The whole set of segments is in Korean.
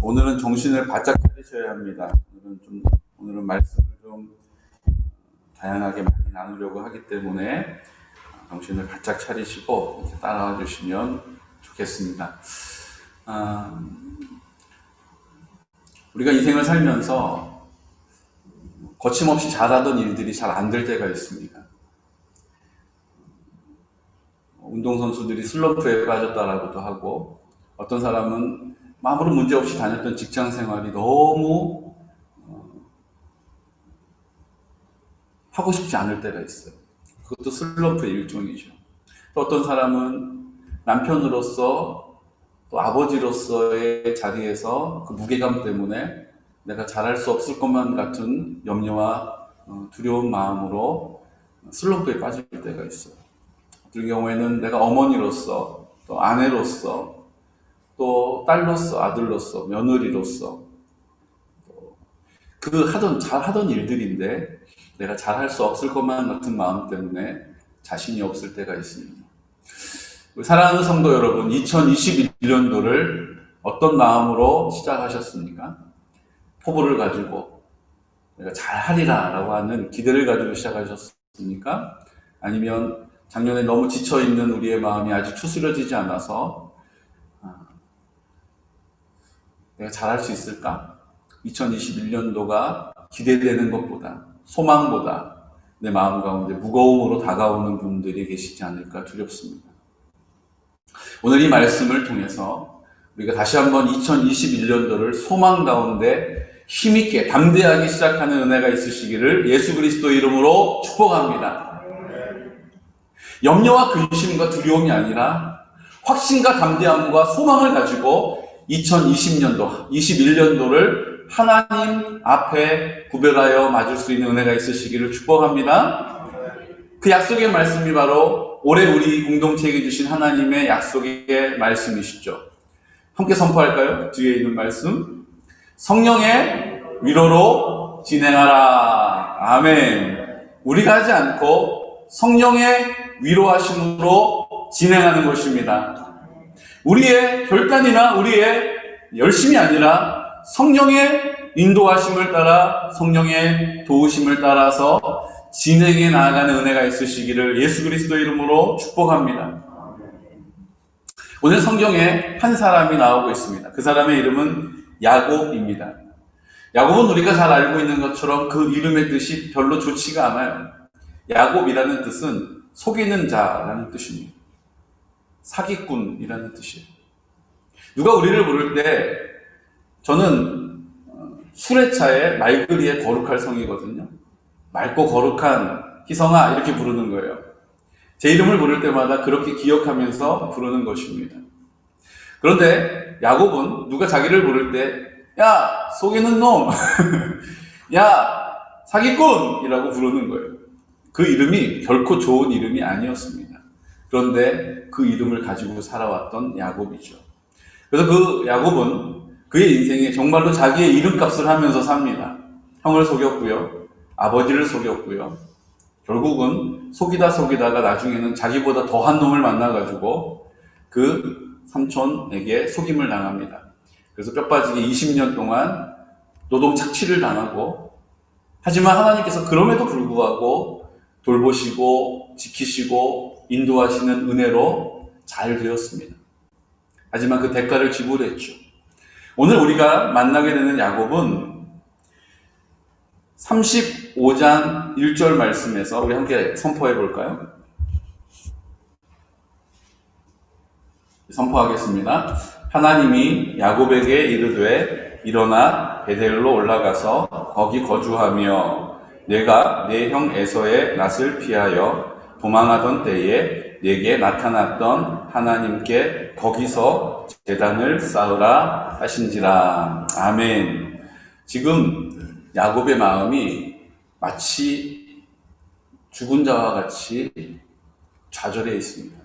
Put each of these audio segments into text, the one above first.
오늘은 정신을 바짝 차리셔야 합니다. 오늘은 말씀을 좀 다양하게 많이 나누려고 하기 때문에 정신을 바짝 차리시고 이렇게 따라와 주시면 좋겠습니다. 아, 우리가 인생을 살면서 거침없이 잘하던 일들이 잘 안 될 때가 있습니다. 운동선수들이 슬럼프에 빠졌다라고도 하고, 어떤 사람은 아무런 문제 없이 다녔던 직장 생활이 너무 하고 싶지 않을 때가 있어요. 그것도 슬럼프의 일종이죠. 또 어떤 사람은 남편으로서 또 아버지로서의 자리에서 그 무게감 때문에 내가 잘할 수 없을 것만 같은 염려와 두려운 마음으로 슬럼프에 빠질 때가 있어요. 어떤 경우에는 내가 어머니로서, 또 아내로서, 또 딸로서, 아들로서, 며느리로서 잘 하던 일들인데 내가 잘할 수 없을 것만 같은 마음 때문에 자신이 없을 때가 있습니다. 사랑하는 성도 여러분, 2021년도를 어떤 마음으로 시작하셨습니까? 포부를 가지고 내가 잘하리라 라고 하는 기대를 가지고 시작하셨습니까? 아니면 작년에 너무 지쳐있는 우리의 마음이 아직 추스려지지 않아서 내가 잘할 수 있을까? 2021년도가 기대되는 것보다, 소망보다 내 마음 가운데 무거움으로 다가오는 분들이 계시지 않을까 두렵습니다. 오늘 이 말씀을 통해서 우리가 다시 한번 2021년도를 소망 가운데 힘있게 담대하게 시작하는 은혜가 있으시기를 예수 그리스도 이름으로 축복합니다. 염려와 근심과 두려움이 아니라 확신과 담대함과 소망을 가지고 2020년도, 21년도를 하나님 앞에 구별하여 맞을 수 있는 은혜가 있으시기를 축복합니다. 그 약속의 말씀이 바로 올해 우리 공동체에게 주신 하나님의 약속의 말씀이시죠. 함께 선포할까요? 뒤에 있는 말씀. 성령의 위로로 진행하라. 아멘. 우리가 하지 않고 성령의 위로하심으로 진행하는 것입니다. 우리의 결단이나 우리의 열심이 아니라 성령의 인도하심을 따라, 성령의 도우심을 따라서 진행해 나아가는 은혜가 있으시기를 예수 그리스도 이름으로 축복합니다. 오늘 성경에 한 사람이 나오고 있습니다. 그 사람의 이름은 야곱입니다. 야곱은 우리가 잘 알고 있는 것처럼 그 이름의 뜻이 별로 좋지가 않아요. 야곱이라는 뜻은 속이는 자라는 뜻입니다. 사기꾼이라는 뜻이에요. 누가 우리를 부를 때 저는 수레차의 말그리의 거룩할 성이거든요. 맑고 거룩한 희성아 이렇게 부르는 거예요. 제 이름을 부를 때마다 그렇게 기억하면서 부르는 것입니다. 그런데 야곱은 누가 자기를 부를 때 야 속이는 놈 야 사기꾼 이라고 부르는 거예요. 그 이름이 결코 좋은 이름이 아니었습니다. 그런데 그 이름을 가지고 살아왔던 야곱이죠. 그래서 그 야곱은 그의 인생에 정말로 자기의 이름값을 하면서 삽니다. 형을 속였고요. 아버지를 속였고요. 결국은 속이다가 나중에는 자기보다 더한 놈을 만나가지고 그 삼촌에게 속임을 당합니다. 그래서 뼈빠지게 20년 동안 노동 착취를 당하고, 하지만 하나님께서 그럼에도 불구하고 돌보시고 지키시고 인도하시는 은혜로 잘 되었습니다. 하지만 그 대가를 지불했죠. 오늘 우리가 만나게 되는 야곱은 35장 1절 말씀에서 우리 함께 선포해 볼까요? 선포하겠습니다. 하나님이 야곱에게 이르되 일어나 베델로 올라가서 거기 거주하며 내가 내 형 에서의 낯을 피하여 도망하던 때에 내게 나타났던 하나님께 거기서 제단을 쌓으라 하신지라. 아멘. 지금 야곱의 마음이 마치 죽은 자와 같이 좌절해 있습니다.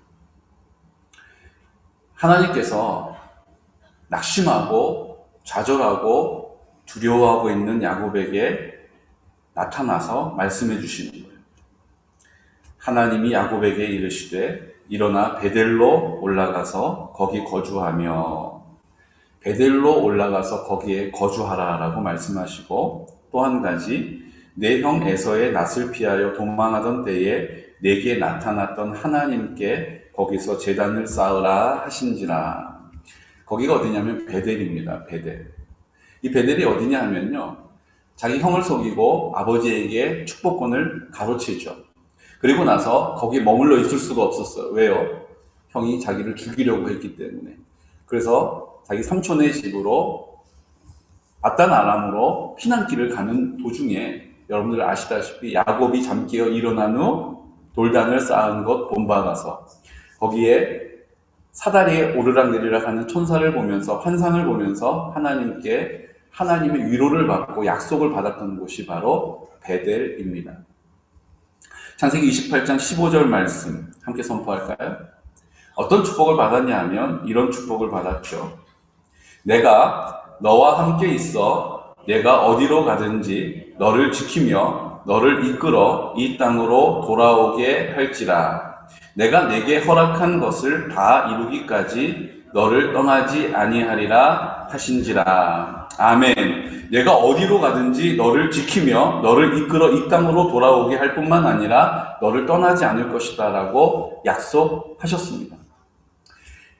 하나님께서 낙심하고 좌절하고 두려워하고 있는 야곱에게 나타나서 말씀해 주시는 거예요. 하나님이 야곱에게 이르시되 일어나 베델로 올라가서 거기 거주하며. 베델로 올라가서 거기에 거주하라라고 말씀하시고, 또 한 가지 내 형 에서의 낯을 피하여 도망하던 때에 내게 나타났던 하나님께 거기서 제단을 쌓으라 하신지라. 거기가 어디냐면 베델입니다. 베델. 이 베델이 어디냐 하면요, 자기 형을 속이고 아버지에게 축복권을 가로채죠. 그리고 나서 거기에 머물러 있을 수가 없었어요. 왜요? 형이 자기를 죽이려고 했기 때문에. 그래서 자기 삼촌의 집으로 아단 아람으로 피난길을 가는 도중에, 여러분들 아시다시피 야곱이 잠깨어 일어난 후 돌단을 쌓은 곳 본바가서 거기에 사다리에 오르락내리락 하는 천사를 보면서, 환상을 보면서 하나님께 하나님의 위로를 받고 약속을 받았던 곳이 바로 베델입니다. 창세기 28장 15절 말씀 함께 선포할까요? 어떤 축복을 받았냐 하면 이런 축복을 받았죠. 내가 너와 함께 있어 내가 어디로 가든지 너를 지키며 너를 이끌어 이 땅으로 돌아오게 할지라. 내가 내게 허락한 것을 다 이루기까지 너를 떠나지 아니하리라 하신지라. 아멘. 내가 어디로 가든지 너를 지키며 너를 이끌어 이 땅으로 돌아오게 할 뿐만 아니라 너를 떠나지 않을 것이다 라고 약속하셨습니다.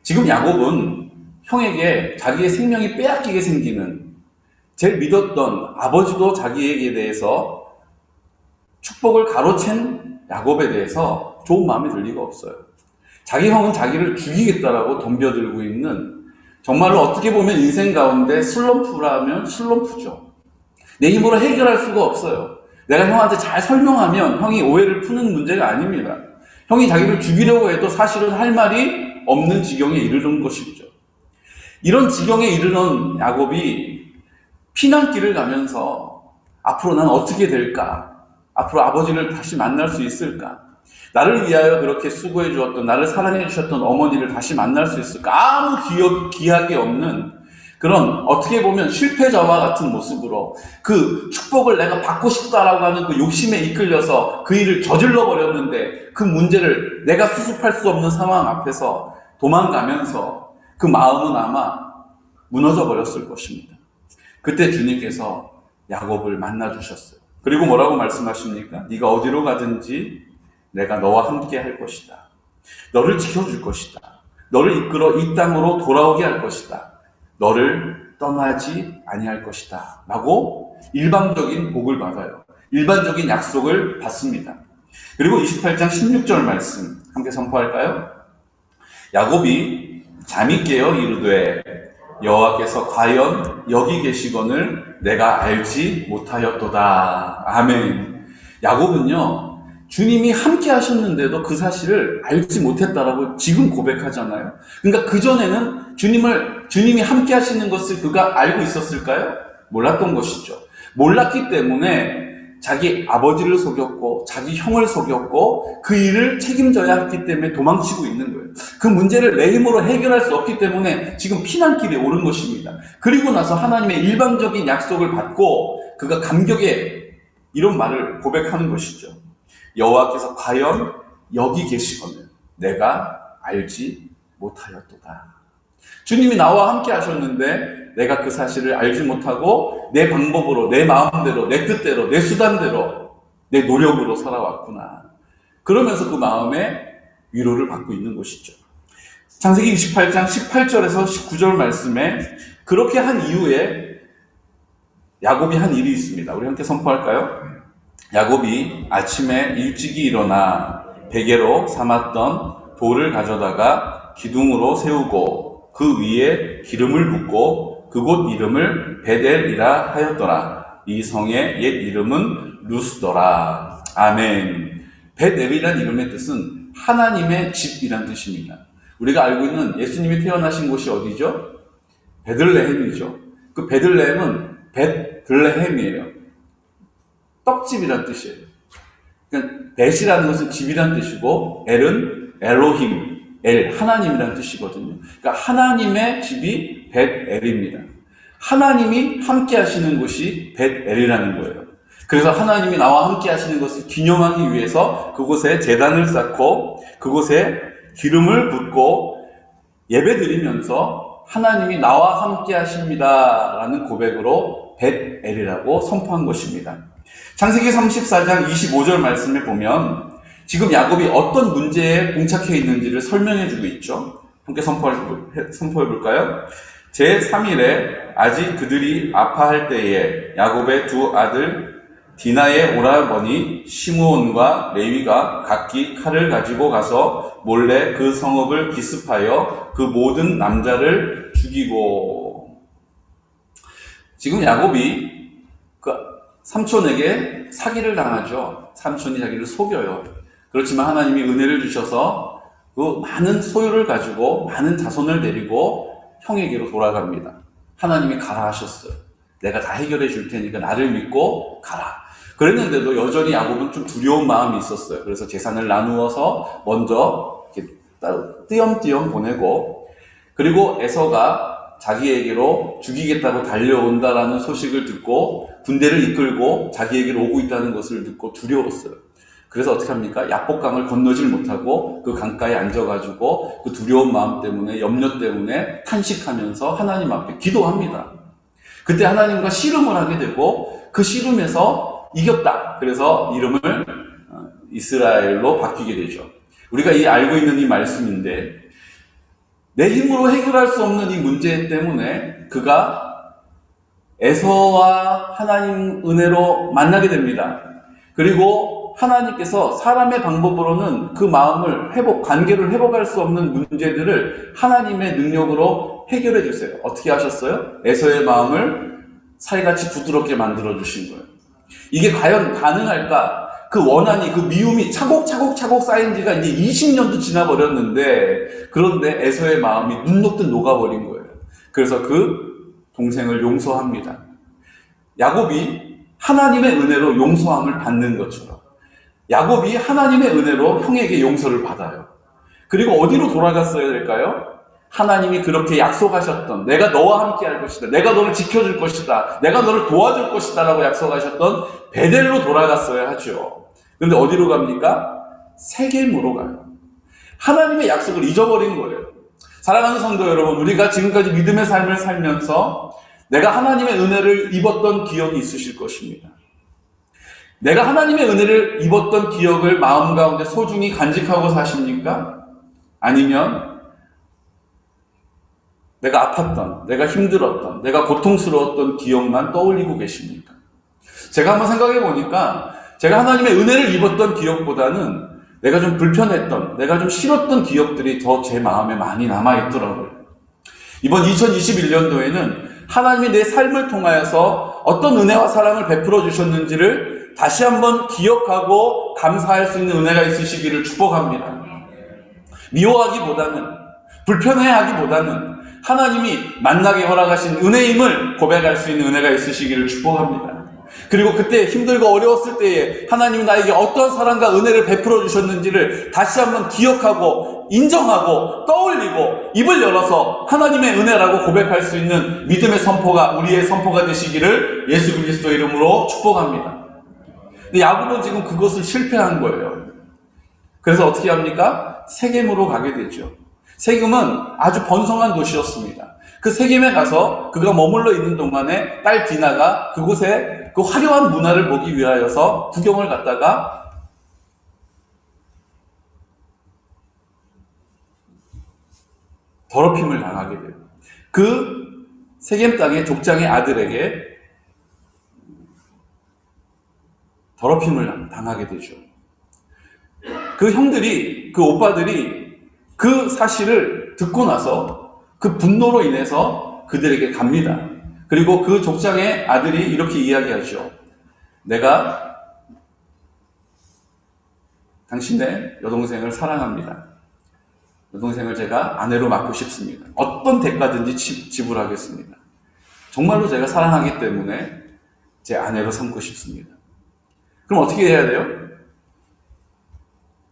지금 야곱은 형에게 자기의 생명이 빼앗기게 생기는, 제일 믿었던 아버지도 자기에게 대해서 축복을 가로챈 야곱에 대해서 좋은 마음이 들 리가 없어요. 자기 형은 자기를 죽이겠다라고 덤벼들고 있는, 정말로 어떻게 보면 인생 가운데 슬럼프라면 슬럼프죠. 내 힘으로 해결할 수가 없어요. 내가 형한테 잘 설명하면 형이 오해를 푸는 문제가 아닙니다. 형이 자기를 죽이려고 해도 사실은 할 말이 없는 지경에 이르는 것이죠. 이런 지경에 이르는 야곱이 피난길을 가면서 앞으로 난 어떻게 될까? 앞으로 아버지를 다시 만날 수 있을까? 나를 위하여 그렇게 수고해 주었던, 나를 사랑해 주셨던 어머니를 다시 만날 수 있을까? 아무 기약이 없는 그런, 어떻게 보면 실패자와 같은 모습으로 그 축복을 내가 받고 싶다라고 하는 그 욕심에 이끌려서 그 일을 저질러 버렸는데, 그 문제를 내가 수습할 수 없는 상황 앞에서 도망가면서 그 마음은 아마 무너져 버렸을 것입니다. 그때 주님께서 야곱을 만나 주셨어요. 그리고 뭐라고 말씀하십니까? 네가 어디로 가든지 내가 너와 함께 할 것이다. 너를 지켜줄 것이다. 너를 이끌어 이 땅으로 돌아오게 할 것이다. 너를 떠나지 아니할 것이다. 라고 일방적인 복을 받아요. 일반적인 약속을 받습니다. 그리고 28장 16절 말씀 함께 선포할까요? 야곱이 잠이 깨어 이르되 여호와께서 과연 여기 계시거늘 내가 알지 못하였도다. 아멘. 야곱은요, 주님이 함께 하셨는데도 그 사실을 알지 못했다라고 지금 고백하잖아요. 그러니까 그전에는 주님이 함께 하시는 것을 그가 알고 있었을까요? 몰랐던 것이죠. 몰랐기 때문에 자기 아버지를 속였고 자기 형을 속였고 그 일을 책임져야 했기 때문에 도망치고 있는 거예요. 그 문제를 내 힘으로 해결할 수 없기 때문에 지금 피난길에 오른 것입니다. 그리고 나서 하나님의 일방적인 약속을 받고 그가 감격에 이런 말을 고백하는 것이죠. 여호와께서 과연 여기 계시거늘 내가 알지 못하였도다. 주님이 나와 함께 하셨는데 내가 그 사실을 알지 못하고 내 방법으로, 내 마음대로, 내 뜻대로, 내 수단대로, 내 노력으로 살아왔구나. 그러면서 그 마음에 위로를 받고 있는 것이죠. 창세기 28장 18절에서 19절 말씀에 그렇게 한 이후에 야곱이 한 일이 있습니다. 우리 함께 선포할까요? 야곱이 아침에 일찍이 일어나 베개로 삼았던 돌을 가져다가 기둥으로 세우고 그 위에 기름을 붓고 그곳 이름을 베델이라 하였더라. 이 성의 옛 이름은 루스더라. 아멘. 베델이란 이름의 뜻은 하나님의 집이란 뜻입니다. 우리가 알고 있는 예수님이 태어나신 곳이 어디죠? 베들레헴이죠. 그 베들레헴은 베들레헴이에요. 떡집이란 뜻이에요. 그러니까 벳이라는 것은 집이란 뜻이고 엘은 엘로힘, 하나님이란 뜻이거든요. 그러니까 하나님의 집이 벳엘입니다. 하나님이 함께 하시는 곳이 벳엘이라는 거예요. 그래서 하나님이 나와 함께 하시는 것을 기념하기 위해서 그곳에 제단을 쌓고 그곳에 기름을 붓고 예배 드리면서 하나님이 나와 함께 하십니다 라는 고백으로 벳엘이라고 선포한 것입니다. 창세기 34장 25절 말씀에 보면 지금 야곱이 어떤 문제에 봉착해 있는지를 설명해 주고 있죠. 함께 선포해 볼까요? 제3일에 아직 그들이 아파할 때에 야곱의 두 아들 디나의 오라버니 시므온과 레위가 각기 칼을 가지고 가서 몰래 그 성읍을 기습하여 그 모든 남자를 죽이고. 지금 야곱이 그 삼촌에게 사기를 당하죠. 삼촌이 자기를 속여요. 그렇지만 하나님이 은혜를 주셔서 그 많은 소유를 가지고 많은 자손을 데리고 형에게로 돌아갑니다. 하나님이 가라 하셨어요. 내가 다 해결해 줄 테니까 나를 믿고 가라. 그랬는데도 여전히 야곱은 좀 두려운 마음이 있었어요. 그래서 재산을 나누어서 먼저 이렇게 띄엄띄엄 보내고, 그리고 에서가 자기에게로 죽이겠다고 달려온다라는 소식을 듣고 군대를 이끌고 자기에게로 오고 있다는 것을 듣고 두려웠어요. 그래서 어떻게 합니까? 야복강을 건너질 못하고 그 강가에 앉아가지고 그 두려운 마음 때문에, 염려 때문에 탄식하면서 하나님 앞에 기도합니다. 그때 하나님과 씨름을 하게 되고 그 씨름에서 이겼다. 그래서 이름을 이스라엘로 바뀌게 되죠. 우리가 알고 있는 이 말씀인데, 내 힘으로 해결할 수 없는 이 문제 때문에 그가 에서와 하나님 은혜로 만나게 됩니다. 그리고 하나님께서 사람의 방법으로는 그 마음을 관계를 회복할 수 없는 문제들을 하나님의 능력으로 해결해 주세요. 어떻게 하셨어요? 에서의 마음을 살같이 부드럽게 만들어 주신 거예요. 이게 과연 가능할까? 그 원한이, 그 미움이 차곡차곡 쌓인 지가 이제 20년도 지나버렸는데, 그런데 에서의 마음이 눈 녹듯 녹아버린 거예요. 그래서 그 동생을 용서합니다. 야곱이 하나님의 은혜로 용서함을 받는 것처럼 야곱이 하나님의 은혜로 형에게 용서를 받아요. 그리고 어디로 돌아갔어야 될까요? 하나님이 그렇게 약속하셨던, 내가 너와 함께 할 것이다, 내가 너를 지켜줄 것이다, 내가 너를 도와줄 것이다 라고 약속하셨던 베델로 돌아갔어야 하죠. 그런데 어디로 갑니까? 세겜으로 가요. 하나님의 약속을 잊어버린 거예요. 사랑하는 성도 여러분, 우리가 지금까지 믿음의 삶을 살면서 내가 하나님의 은혜를 입었던 기억이 있으실 것입니다. 내가 하나님의 은혜를 입었던 기억을 마음 가운데 소중히 간직하고 사십니까? 아니면 내가 아팠던, 내가 힘들었던, 내가 고통스러웠던 기억만 떠올리고 계십니까? 제가 한번 생각해 보니까 제가 하나님의 은혜를 입었던 기억보다는 내가 좀 불편했던, 내가 좀 싫었던 기억들이 더 제 마음에 많이 남아있더라고요. 이번 2021년도에는 하나님이 내 삶을 통하여서 어떤 은혜와 사랑을 베풀어 주셨는지를 다시 한번 기억하고 감사할 수 있는 은혜가 있으시기를 축복합니다. 미워하기보다는, 불편해하기보다는 하나님이 만나게 허락하신 은혜임을 고백할 수 있는 은혜가 있으시기를 축복합니다. 그리고 그때 힘들고 어려웠을 때에 하나님이 나에게 어떤 사랑과 은혜를 베풀어 주셨는지를 다시 한번 기억하고 인정하고 떠올리고 입을 열어서 하나님의 은혜라고 고백할 수 있는 믿음의 선포가 우리의 선포가 되시기를 예수 그리스도의 이름으로 축복합니다. 근데 야곱은 지금 그것을 실패한 거예요. 그래서 어떻게 합니까? 세겜으로 가게 되죠. 세겜은 아주 번성한 도시였습니다. 그 세겜에 가서 그가 머물러 있는 동안에 딸 디나가 그곳에 그 화려한 문화를 보기 위하여서 구경을 갔다가 더럽힘을 당하게 돼요. 그 세겜 땅의 족장의 아들에게 더럽힘을 당하게 되죠. 그 형들이, 그 오빠들이 그 사실을 듣고 나서 그 분노로 인해서 그들에게 갑니다. 그리고 그 족장의 아들이 이렇게 이야기하죠. 내가 당신의 여동생을 사랑합니다. 여동생을 제가 아내로 맡고 싶습니다. 어떤 대가든지 지불하겠습니다. 정말로 제가 사랑하기 때문에 제 아내로 삼고 싶습니다. 그럼 어떻게 해야 돼요?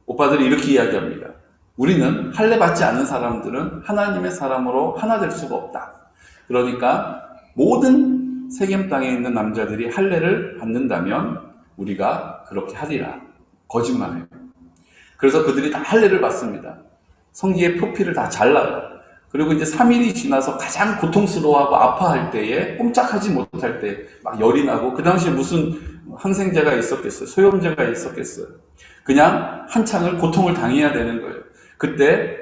오빠들이 이렇게 이야기합니다. 우리는 할례 받지 않는 사람들은 하나님의 사람으로 하나 될 수가 없다. 그러니까 모든 세겜 땅에 있는 남자들이 할례를 받는다면 우리가 그렇게 하리라. 거짓말해요. 그래서 그들이 다 할례를 받습니다. 성기의 표피를 다 잘라요. 그리고 이제 3일이 지나서 가장 고통스러워하고 아파할 때에, 꼼짝하지 못할 때 막 열이 나고, 그 당시에 무슨 항생제가 있었겠어요? 소염제가 있었겠어요? 그냥 한창을 고통을 당해야 되는 거예요. 그때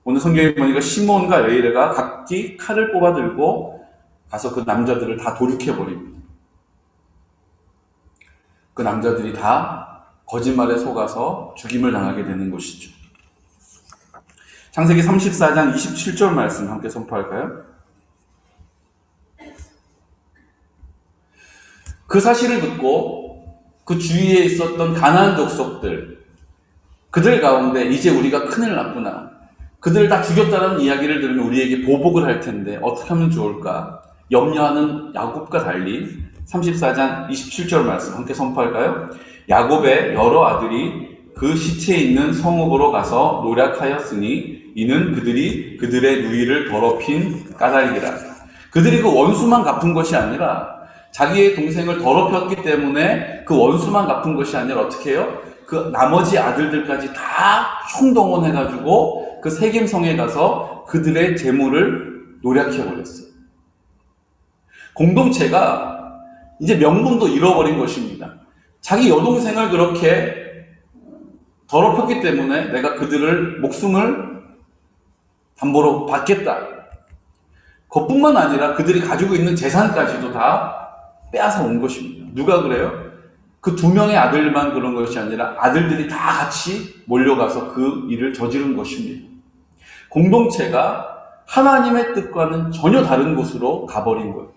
오늘 성경에 보니까 시몬과 레이레가 각기 칼을 뽑아 들고 가서 그 남자들을 다 돌육해버립니다. 그 남자들이 다 거짓말에 속아서 죽임을 당하게 되는 것이죠. 창세기 34장 27절 말씀 함께 선포할까요? 그 사실을 듣고 그 주위에 있었던 가나안 족속들, 그들 가운데 이제 우리가 큰일 났구나, 그들을 다 죽였다는 이야기를 들으면 우리에게 보복을 할 텐데 어떻게 하면 좋을까 염려하는 야곱과 달리 34장 27절 말씀 함께 선포할까요? 야곱의 여러 아들이 그 시체에 있는 성읍으로 가서 노략하였으니 이는 그들이 그들의 누이를 더럽힌 까닭이라. 그들이 그 원수만 갚은 것이 아니라 자기의 동생을 더럽혔기 때문에 그 원수만 갚은 것이 아니라 어떻게 해요? 그 나머지 아들들까지 다 총동원해가지고 그 세겜성에 가서 그들의 재물을 노략해버렸어요. 공동체가 이제 명분도 잃어버린 것입니다. 자기 여동생을 그렇게 더럽혔기 때문에 내가 그들을 목숨을 담보로 받겠다. 그것뿐만 아니라 그들이 가지고 있는 재산까지도 다 빼앗아 온 것입니다. 누가 그래요? 그 2명의 아들만 그런 것이 아니라 아들들이 다 같이 몰려가서 그 일을 저지른 것입니다. 공동체가 하나님의 뜻과는 전혀 다른 곳으로 가버린 거예요.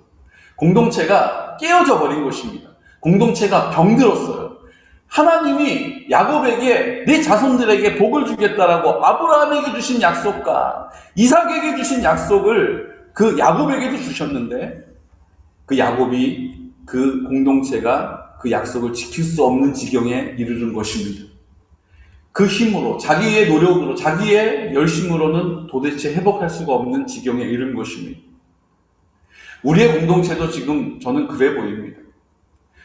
공동체가 깨어져 버린 것입니다. 공동체가 병들었어요. 하나님이 야곱에게 내 자손들에게 복을 주겠다라고 아브라함에게 주신 약속과 이삭에게 주신 약속을 그 야곱에게도 주셨는데 그 야곱이 그 공동체가 그 약속을 지킬 수 없는 지경에 이르는 것입니다. 그 힘으로, 자기의 노력으로, 자기의 열심으로는 도대체 회복할 수가 없는 지경에 이른 것입니다. 우리의 공동체도 지금 저는 그래 보입니다.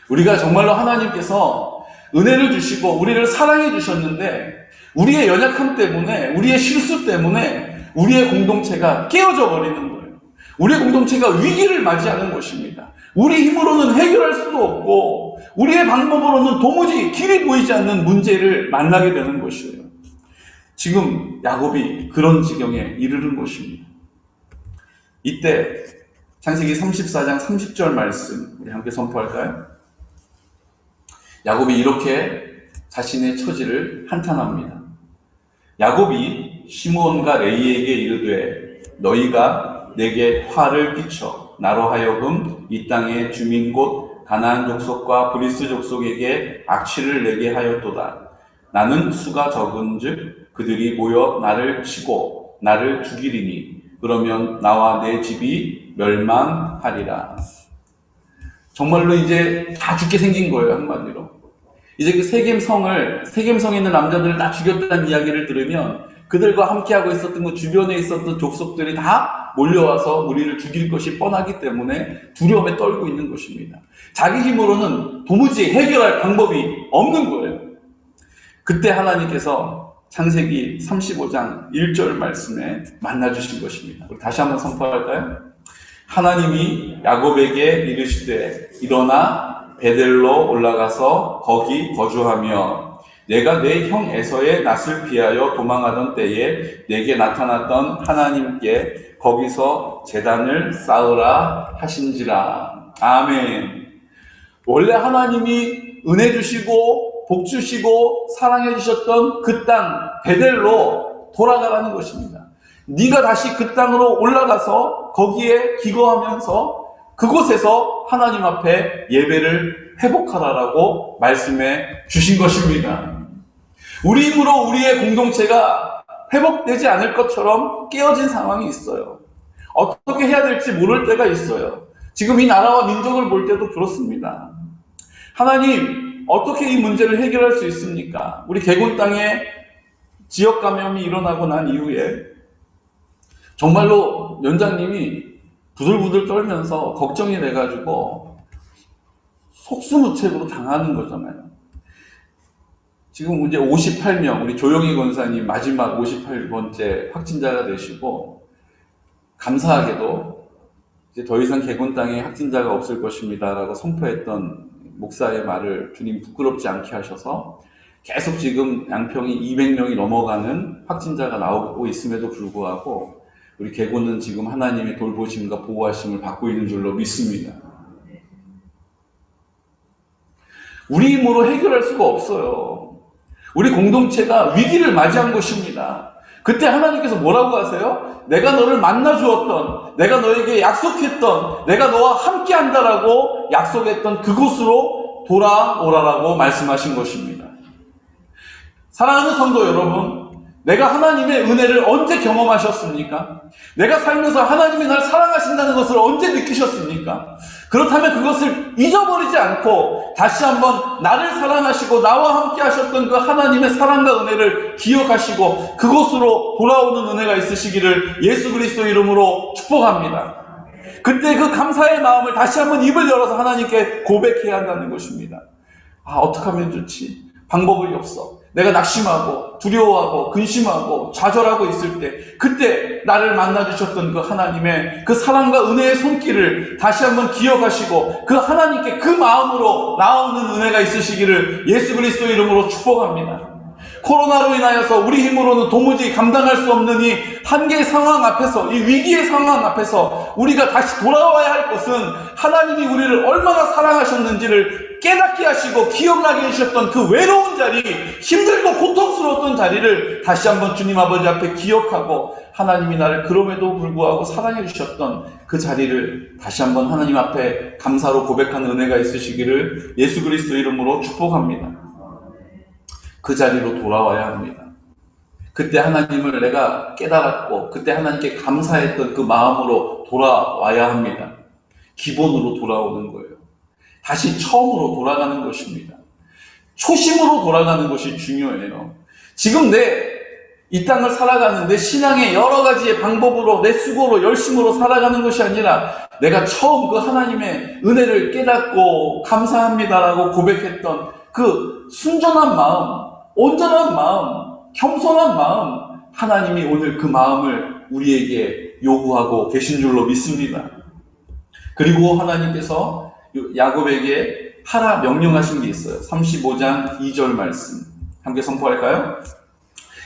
우리가 정말로 하나님께서 은혜를 주시고 우리를 사랑해 주셨는데 우리의 연약함 때문에, 우리의 실수 때문에 우리의 공동체가 깨어져 버리는 거예요. 우리의 공동체가 위기를 맞이하는 것입니다. 우리 힘으로는 해결할 수도 없고 우리의 방법으로는 도무지 길이 보이지 않는 문제를 만나게 되는 것이에요. 지금 야곱이 그런 지경에 이르는 것입니다. 이때 창세기 34장 30절 말씀 우리 함께 선포할까요? 야곱이 이렇게 자신의 처지를 한탄합니다. 야곱이 시므온과 레이에게 이르되 너희가 내게 화를 끼쳐 나로 하여금 이 땅의 주민 곧 가나안 족속과 브리스 족속에게 악취를 내게 하였도다. 나는 수가 적은즉 그들이 모여 나를 치고 나를 죽이리니 그러면 나와 내 집이 멸망하리라. 정말로 이제 다 죽게 생긴 거예요, 한마디로. 이제 그 세겜성에 있는 남자들을 다 죽였다는 이야기를 들으면 그들과 함께하고 있었던 그 주변에 있었던 족속들이 다 몰려와서 우리를 죽일 것이 뻔하기 때문에 두려움에 떨고 있는 것입니다. 자기 힘으로는 도무지 해결할 방법이 없는 거예요. 그때 하나님께서 창세기 35장 1절 말씀에 만나주신 것입니다. 우리 다시 한번 선포할까요? 하나님이 야곱에게 이르시되 일어나 베델로 올라가서 거기 거주하며 내가 내 형 에서의 낯을 피하여 도망하던 때에 내게 나타났던 하나님께 거기서 제단을 쌓으라 하신지라. 아멘. 원래 하나님이 은혜 주시고 복 주시고 사랑해 주셨던 그 땅 베델로 돌아가라는 것입니다. 네가 다시 그 땅으로 올라가서 거기에 기거하면서 그곳에서 하나님 앞에 예배를 회복하라라고 말씀해 주신 것입니다. 우리 힘으로 우리의 공동체가 회복되지 않을 것처럼 깨어진 상황이 있어요. 어떻게 해야 될지 모를 때가 있어요. 지금 이 나라와 민족을 볼 때도 그렇습니다. 하나님, 어떻게 이 문제를 해결할 수 있습니까? 우리 개군 땅에 지역 감염이 일어나고 난 이후에 정말로 연장님이 부들부들 떨면서 걱정이 돼가지고 속수무책으로 당하는 거잖아요. 지금 이제 58명, 우리 조영희 권사님 마지막 58번째 확진자가 되시고 감사하게도 이제 더 이상 개곤 땅에 확진자가 없을 것입니다라고 선포했던 목사의 말을 주님 부끄럽지 않게 하셔서 계속 지금 양평이 200명이 넘어가는 확진자가 나오고 있음에도 불구하고 우리 개곤은 지금 하나님의 돌보심과 보호하심을 받고 있는 줄로 믿습니다. 우리 힘으로 해결할 수가 없어요. 우리 공동체가 위기를 맞이한 것입니다. 그때 하나님께서 뭐라고 하세요? 내가 너를 만나 주었던, 내가 너에게 약속했던, 내가 너와 함께 한다라고 약속했던 그곳으로 돌아오라라고 말씀하신 것입니다. 사랑하는 성도 여러분, 내가 하나님의 은혜를 언제 경험하셨습니까? 내가 살면서 하나님이 나를 사랑하신다는 것을 언제 느끼셨습니까? 그렇다면 그것을 잊어버리지 않고 다시 한번 나를 사랑하시고 나와 함께 하셨던 그 하나님의 사랑과 은혜를 기억하시고 그곳으로 돌아오는 은혜가 있으시기를 예수 그리스도 이름으로 축복합니다. 그때 그 감사의 마음을 다시 한번 입을 열어서 하나님께 고백해야 한다는 것입니다. 어떻게 하면 좋지? 방법이 없어. 내가 낙심하고 두려워하고 근심하고 좌절하고 있을 때 그때 나를 만나주셨던 그 하나님의 그 사랑과 은혜의 손길을 다시 한번 기억하시고 그 하나님께 그 마음으로 나오는 은혜가 있으시기를 예수 그리스도 이름으로 축복합니다. 코로나로 인하여서 우리 힘으로는 도무지 감당할 수 없는 이 한계의 상황 앞에서, 이 위기의 상황 앞에서 우리가 다시 돌아와야 할 것은 하나님이 우리를 얼마나 사랑하셨는지를 깨닫게 하시고 기억나게 해주셨던 그 외로운 자리, 힘들고 고통스러웠던 자리를 다시 한번 주님 아버지 앞에 기억하고 하나님이 나를 그럼에도 불구하고 사랑해 주셨던 그 자리를 다시 한번 하나님 앞에 감사로 고백하는 은혜가 있으시기를 예수 그리스도 이름으로 축복합니다. 그 자리로 돌아와야 합니다. 그때 하나님을 내가 깨달았고 그때 하나님께 감사했던 그 마음으로 돌아와야 합니다. 기본으로 돌아오는 거예요. 다시 처음으로 돌아가는 것입니다. 초심으로 돌아가는 것이 중요해요. 지금 이 땅을 살아가는데 신앙의 여러 가지의 방법으로 내 수고로 열심으로 살아가는 것이 아니라 내가 처음 그 하나님의 은혜를 깨닫고 감사합니다라고 고백했던 그 순전한 마음, 온전한 마음, 겸손한 마음, 하나님이 오늘 그 마음을 우리에게 요구하고 계신 줄로 믿습니다. 그리고 하나님께서 야곱에게 하라 명령하신 게 있어요. 35장 2절 말씀 함께 선포할까요?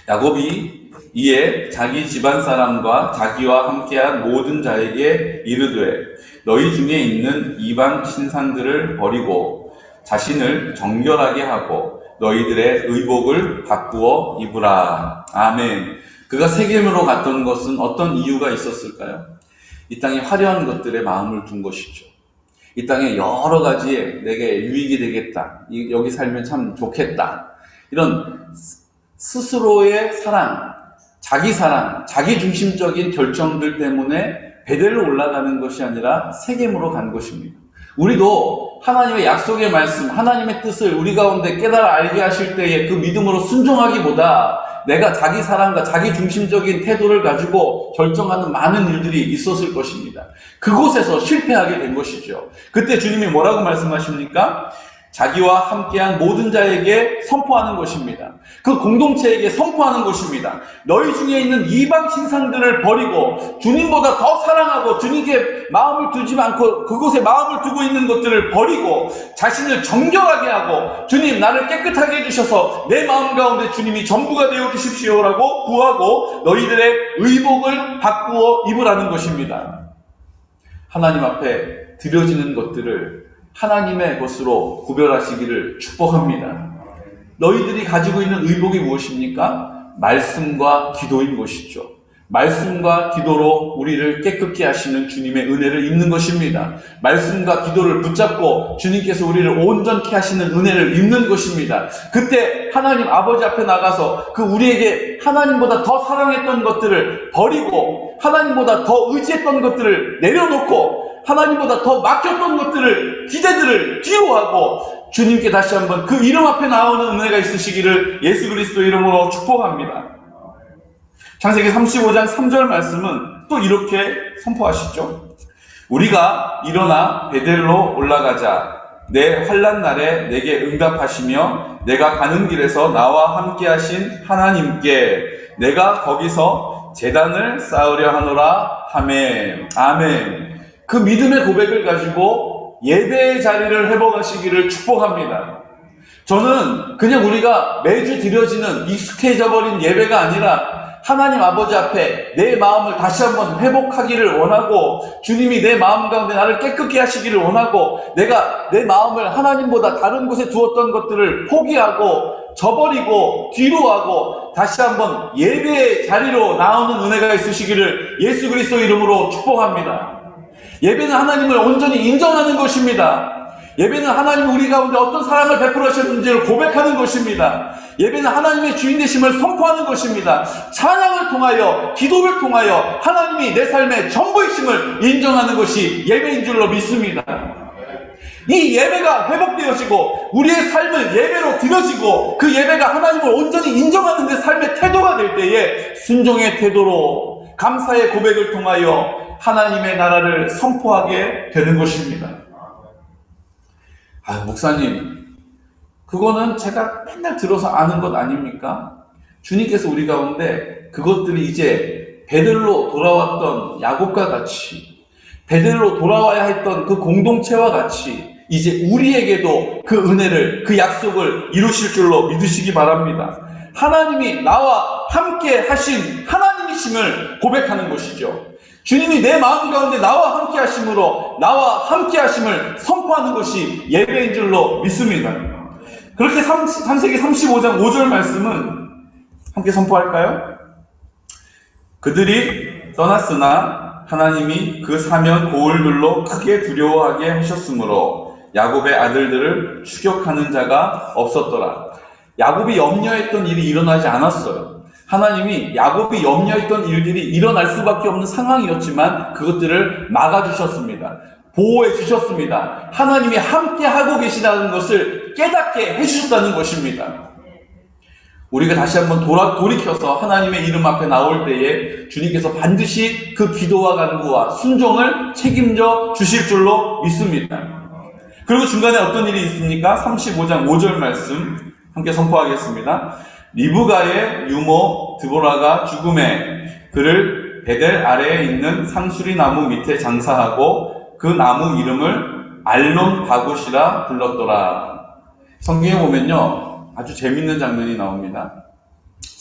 야곱이 이에 자기 집안 사람과 자기와 함께한 모든 자에게 이르되 너희 중에 있는 이방 신상들을 버리고 자신을 정결하게 하고 너희들의 의복을 바꾸어 입으라. 아멘. 그가 세겜으로 갔던 것은 어떤 이유가 있었을까요? 이 땅에 화려한 것들에 마음을 둔 것이죠. 이 땅에 여러 가지에 내게 유익이 되겠다. 여기 살면 참 좋겠다. 이런 스스로의 사랑, 자기 중심적인 결정들 때문에 베델로 올라가는 것이 아니라 세겜으로 간 것입니다. 우리도 하나님의 약속의 말씀, 하나님의 뜻을 우리 가운데 깨달아 알게 하실 때에 그 믿음으로 순종하기보다 내가 자기 사랑과 자기 중심적인 태도를 가지고 결정하는 많은 일들이 있었을 것입니다. 그곳에서 실패하게 된 것이죠. 그때 주님이 뭐라고 말씀하십니까? 자기와 함께한 모든 자에게 선포하는 것입니다. 그 공동체에게 선포하는 것입니다. 너희 중에 있는 이방 신상들을 버리고 주님보다 더 사랑하고 주님께 마음을 두지 않고 그곳에 마음을 두고 있는 것들을 버리고 자신을 정결하게 하고 주님 나를 깨끗하게 해주셔서 내 마음 가운데 주님이 전부가 되어 주십시오라고 구하고 너희들의 의복을 바꾸어 입으라는 것입니다. 하나님 앞에 드려지는 것들을 하나님의 것으로 구별하시기를 축복합니다. 너희들이 가지고 있는 의복이 무엇입니까? 말씀과 기도인 것이죠. 말씀과 기도로 우리를 깨끗게 하시는 주님의 은혜를 입는 것입니다. 말씀과 기도를 붙잡고 주님께서 우리를 온전케 하시는 은혜를 입는 것입니다. 그때 하나님 아버지 앞에 나가서 그 우리에게 하나님보다 더 사랑했던 것들을 버리고 하나님보다 더 의지했던 것들을 내려놓고 하나님보다 더 맡겼던 것들을, 기대들을 뒤로하고 주님께 다시 한번 그 이름 앞에 나오는 은혜가 있으시기를 예수 그리스도 이름으로 축복합니다. 창세기 35장 3절 말씀은 또 이렇게 선포하시죠. 우리가 일어나 베델로 올라가자. 내 환난 날에 내게 응답하시며 내가 가는 길에서 나와 함께 하신 하나님께 내가 거기서 제단을 쌓으려 하노라 하멘. 아멘. 그 믿음의 고백을 가지고 예배의 자리를 회복하시기를 축복합니다. 저는 그냥 우리가 매주 드려지는 익숙해져 버린 예배가 아니라 하나님 아버지 앞에 내 마음을 다시 한번 회복하기를 원하고, 주님이 내 마음 가운데 나를 깨끗게 하시기를 원하고, 내가 내 마음을 하나님보다 다른 곳에 두었던 것들을 포기하고 저버리고 뒤로 하고 다시 한번 예배의 자리로 나오는 은혜가 있으시기를 예수 그리스도 이름으로 축복합니다. 예배는 하나님을 온전히 인정하는 것입니다. 예배는 하나님이 우리 가운데 어떤 사랑을 베풀어 주셨는지를 고백하는 것입니다. 예배는 하나님의 주인 되심을 선포하는 것입니다. 찬양을 통하여, 기도를 통하여 하나님이 내 삶의 전부이심을 인정하는 것이 예배인 줄로 믿습니다. 이 예배가 회복되어지고 우리의 삶을 예배로 드려지고 그 예배가 하나님을 온전히 인정하는 데 삶의 태도가 될 때에 순종의 태도로 감사의 고백을 통하여 하나님의 나라를 선포하게 되는 것입니다. 목사님, 그거는 제가 맨날 들어서 아는 것 아닙니까? 주님께서 우리 가운데 그것들이 이제 베들로 돌아왔던 야곱과 같이, 베들로 돌아와야 했던 그 공동체와 같이 이제 우리에게도 그 은혜를, 그 약속을 이루실 줄로 믿으시기 바랍니다. 하나님이 나와 함께 하신 하나님이심을 고백하는 것이죠. 주님이 내 마음 가운데 나와 함께 하심으로 나와 함께 하심을 선포하는 것이 예배인 줄로 믿습니다. 그렇게 창세기 35장 5절 말씀은 함께 선포할까요? 그들이 떠났으나 하나님이 그 사면 고을들로 크게 두려워하게 하셨으므로 야곱의 아들들을 추격하는 자가 없었더라. 야곱이 염려했던 일이 일어나지 않았어요. 하나님이 야곱이 염려했던 일들이 일어날 수밖에 없는 상황이었지만 그것들을 막아주셨습니다. 보호해 주셨습니다. 하나님이 함께 하고 계시다는 것을 깨닫게 해주셨다는 것입니다. 우리가 다시 한번 돌이켜서 하나님의 이름 앞에 나올 때에 주님께서 반드시 그 기도와 간구와 순종을 책임져 주실 줄로 믿습니다. 그리고 중간에 어떤 일이 있습니까? 35장 5절 말씀 함께 선포하겠습니다. 리브가의 유모 드보라가 죽음에 그를 베델 아래에 있는 상수리 나무 밑에 장사하고 그 나무 이름을 알론 바굿이라 불렀더라. 성경에 보면요, 아주 재밌는 장면이 나옵니다.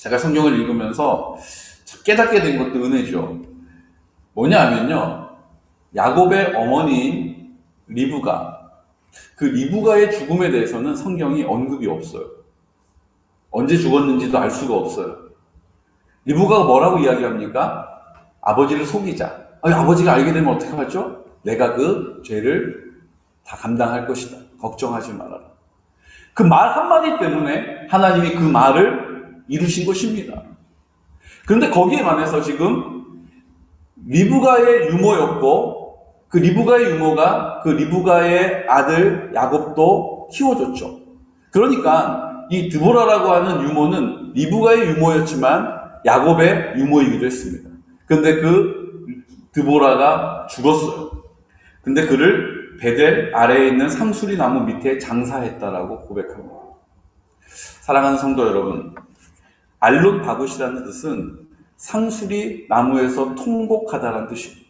제가 성경을 읽으면서 깨닫게 된 것도 은혜죠. 뭐냐 하면요, 야곱의 어머니인 리브가, 그 리브가의 죽음에 대해서는 성경이 언급이 없어요. 언제 죽었는지도 알 수가 없어요. 리브가가 뭐라고 이야기합니까? 아버지를 속이자. 아버지가 알게 되면 어떻게 하죠? 내가 그 죄를 다 감당할 것이다. 걱정하지 말아라. 그 말 한마디 때문에 하나님이 그 말을 이루신 것입니다. 그런데 거기에 반해서 지금 리브가의 유모였고, 그 리브가의 유모가 그 리브가의 아들 야곱도 키워줬죠. 그러니까 이 드보라라고 하는 유모는 리브가의 유모였지만 야곱의 유모이기도 했습니다. 근데 그 드보라가 죽었어요. 근데 그를 베델 아래에 있는 상수리 나무 밑에 장사했다라고 고백합니다. 사랑하는 성도 여러분, 알론 바굿이라는 뜻은 상수리 나무에서 통곡하다라는 뜻입니다.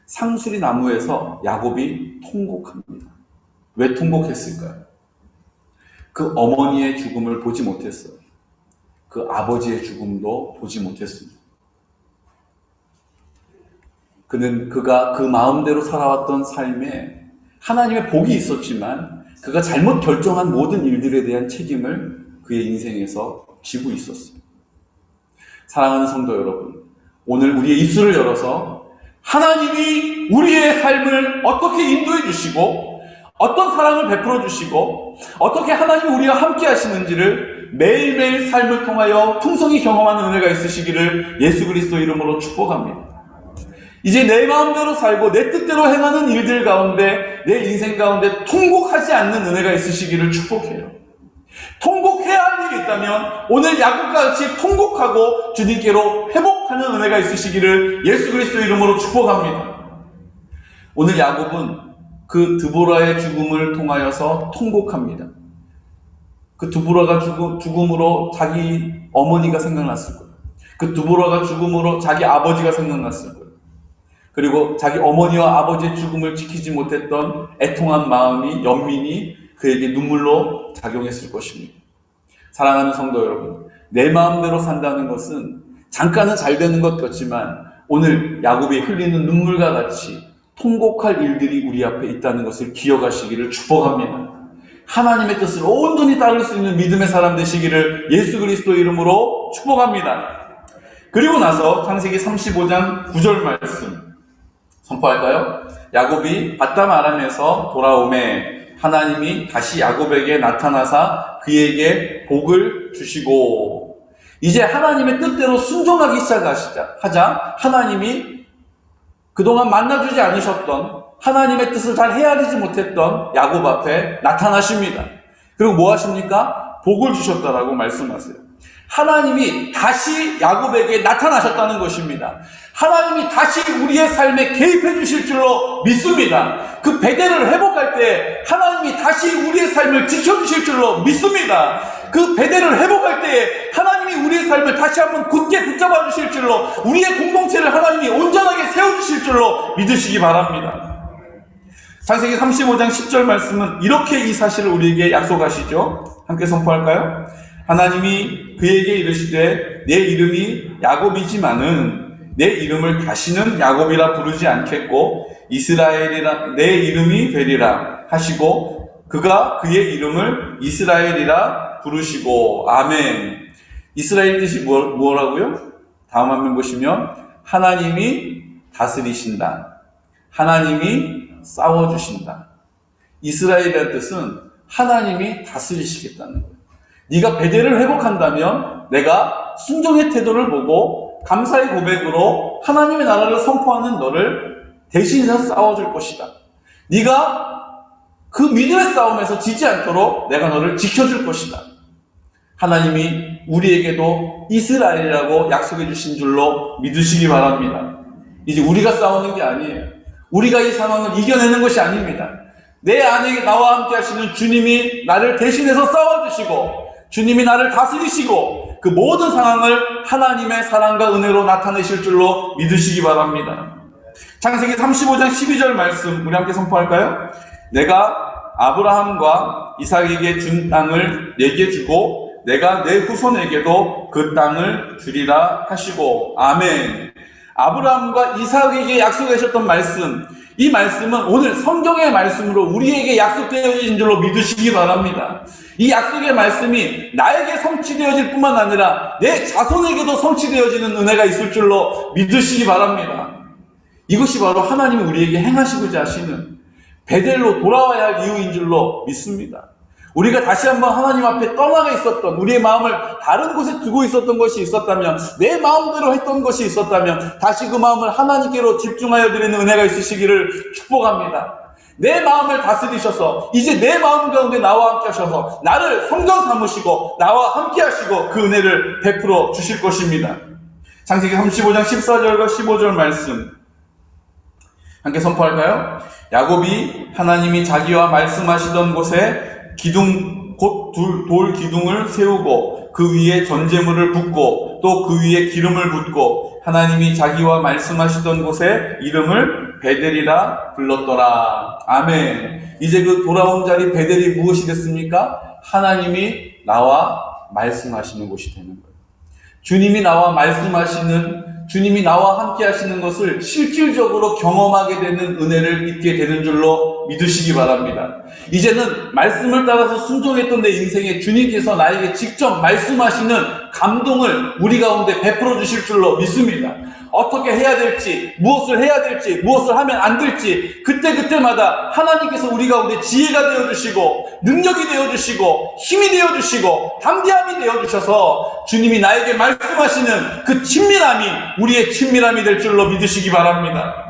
상수리 나무에서 야곱이 통곡합니다. 왜 통곡했을까요? 그 어머니의 죽음을 보지 못했어요. 그 아버지의 죽음도 보지 못했습니다. 그가 그 마음대로 살아왔던 삶에 하나님의 복이 있었지만 그가 잘못 결정한 모든 일들에 대한 책임을 그의 인생에서 지고 있었어요. 사랑하는 성도 여러분, 오늘 우리의 입술을 열어서 하나님이 우리의 삶을 어떻게 인도해 주시고 어떤 사랑을 베풀어 주시고 어떻게 하나님이 우리와 함께 하시는지를 매일매일 삶을 통하여 풍성히 경험하는 은혜가 있으시기를 예수 그리스도 이름으로 축복합니다. 이제 내 마음대로 살고 내 뜻대로 행하는 일들 가운데 내 인생 가운데 통곡하지 않는 은혜가 있으시기를 축복해요. 통곡해야 할 일이 있다면 오늘 야곱과 같이 통곡하고 주님께로 회복하는 은혜가 있으시기를 예수 그리스도 이름으로 축복합니다. 오늘 야곱은 그 드보라의 죽음을 통하여서 통곡합니다. 그 드보라가 죽음으로 자기 어머니가 생각났을 거예요. 그 두보라가 죽음으로 자기 아버지가 생각났을 거예요. 그리고 자기 어머니와 아버지의 죽음을 지키지 못했던 애통한 마음이, 연민이 그에게 눈물로 작용했을 것입니다. 사랑하는 성도 여러분, 내 마음대로 산다는 것은 잠깐은 잘 되는 것 같지만 오늘 야곱이 흘리는 눈물과 같이 통곡할 일들이 우리 앞에 있다는 것을 기억하시기를 축복합니다. 하나님의 뜻을 온전히 따를 수 있는 믿음의 사람 되시기를 예수 그리스도 이름으로 축복합니다. 그리고 나서 창세기 35장 9절 말씀 선포할까요? 야곱이 바담 아람에서 돌아오매 하나님이 다시 야곱에게 나타나사 그에게 복을 주시고, 이제 하나님의 뜻대로 순종하기 시작하자 하나님이 그동안 만나주지 않으셨던, 하나님의 뜻을 잘 헤아리지 못했던 야곱 앞에 나타나십니다. 그리고 뭐 하십니까? 복을 주셨다라고 말씀하세요. 하나님이 다시 야곱에게 나타나셨다는 것입니다. 하나님이 다시 우리의 삶에 개입해 주실 줄로 믿습니다. 그 베델을 회복할 때 하나님이 다시 우리의 삶을 지켜주실 줄로 믿습니다. 그 베델을 회복할 때 하나님이 우리의 삶을 다시 한번 굳게 붙잡아 주실 줄로, 우리의 공동체를 하나님이 온전하게 세워주실 줄로 믿으시기 바랍니다. 창세기 35장 10절 말씀은 이렇게 이 사실을 우리에게 약속하시죠. 함께 선포할까요? 하나님이 그에게 이르시되 내 이름이 야곱이지만은 내 이름을 다시는 야곱이라 부르지 않겠고 이스라엘이라 내 이름이 되리라 하시고 그가 그의 이름을 이스라엘이라 부르시고. 아멘. 이스라엘 뜻이 뭐라고요? 다음 화면 보시면 하나님이 다스리신다, 하나님이 싸워주신다. 이스라엘의 뜻은 하나님이 다스리시겠다는 거예요. 네가 베델을 회복한다면 내가 순종의 태도를 보고 감사의 고백으로 하나님의 나라를 선포하는 너를 대신해서 싸워줄 것이다. 네가 그 믿음의 싸움에서 지지 않도록 내가 너를 지켜줄 것이다. 하나님이 우리에게도 이스라엘이라고 약속해 주신 줄로 믿으시기 바랍니다. 이제 우리가 싸우는 게 아니에요. 우리가 이 상황을 이겨내는 것이 아닙니다. 내 안에 나와 함께 하시는 주님이 나를 대신해서 싸워주시고 주님이 나를 다스리시고 그 모든 상황을 하나님의 사랑과 은혜로 나타내실 줄로 믿으시기 바랍니다. 창세기 35장 12절 말씀 우리 함께 선포할까요? 내가 아브라함과 이삭에게 준 땅을 내게 주고 내가 내 후손에게도 그 땅을 주리라 하시고. 아멘. 아브라함과 이삭에게 약속하셨던 말씀, 이 말씀은 오늘 성경의 말씀으로 우리에게 약속되어진 줄로 믿으시기 바랍니다. 이 약속의 말씀이 나에게 성취되어질 뿐만 아니라 내 자손에게도 성취되어지는 은혜가 있을 줄로 믿으시기 바랍니다. 이것이 바로 하나님이 우리에게 행하시고자 하시는 베델로 돌아와야 할 이유인 줄로 믿습니다. 우리가 다시 한번 하나님 앞에 떠나가 있었던, 우리의 마음을 다른 곳에 두고 있었던 것이 있었다면, 내 마음대로 했던 것이 있었다면 다시 그 마음을 하나님께로 집중하여 드리는 은혜가 있으시기를 축복합니다. 내 마음을 다스리셔서 이제 내 마음 가운데 나와 함께 하셔서 나를 성전 삼으시고 나와 함께 하시고 그 은혜를 베풀어 주실 것입니다. 창세기 35장 14절과 15절 말씀 함께 선포할까요? 야곱이 하나님이 자기와 말씀하시던 곳에 곧 돌 기둥을 세우고 그 위에 전제물을 붓고 또 그 위에 기름을 붓고 하나님이 자기와 말씀하시던 곳에 이름을 베델이라 불렀더라. 아멘. 이제 그 돌아온 자리 베델이 무엇이 됐습니까? 하나님이 나와 말씀하시는 곳이 되는 거예요. 주님이 나와 말씀하시는, 주님이 나와 함께 하시는 것을 실질적으로 경험하게 되는 은혜를 입게 되는 줄로 믿으시기 바랍니다. 이제는 말씀을 따라서 순종했던 내 인생에 주님께서 나에게 직접 말씀하시는 감동을 우리 가운데 베풀어 주실 줄로 믿습니다. 어떻게 해야 될지, 무엇을 해야 될지, 무엇을 하면 안 될지 그때그때마다 하나님께서 우리 가운데 지혜가 되어주시고 능력이 되어주시고 힘이 되어주시고 담대함이 되어주셔서 주님이 나에게 말씀하시는 그 친밀함이 우리의 친밀함이 될 줄로 믿으시기 바랍니다.